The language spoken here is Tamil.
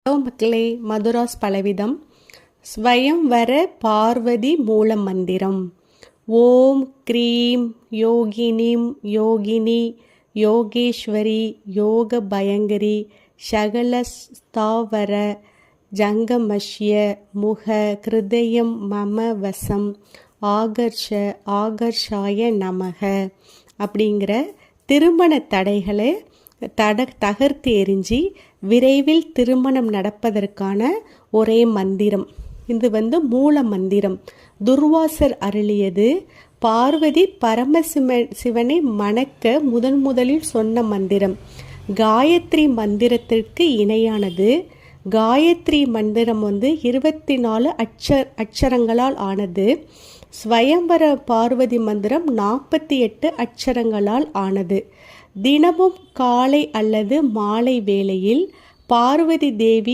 ஹலோ மக்களே, மதுராஸ் பலவிதம் ஸ்வயம்வர பார்வதி மூல மந்திரம். ஓம் க்ரீம் யோகினிம் யோகினி யோகேஸ்வரி யோக பயங்கரி சகல ஸ்தாவர ஜங்கமஷ்ய முக கிருதயம் மம வசம் ஆகர்ஷாய நமக அப்படிங்கிற திருமண தடைகளை தகர்த்து எறிஞ்சி விரைவில் திருமணம் நடப்பதற்கான ஒரே மந்திரம். இது மூல மந்திரம். துர்வாசர் அருளியது. பார்வதி பரமசிவனை மணக்க முதலில் சொன்ன மந்திரம். காயத்ரி மந்திரத்திற்கு இணையானது. காயத்ரி மந்திரம் 24 அட்சரங்களால் ஆனது. ஸ்வயம்வர பார்வதி மந்திரம் 48 அட்சரங்களால் ஆனது. தினமும் காலை அல்லது மாலை வேளையில் பார்வதி தேவி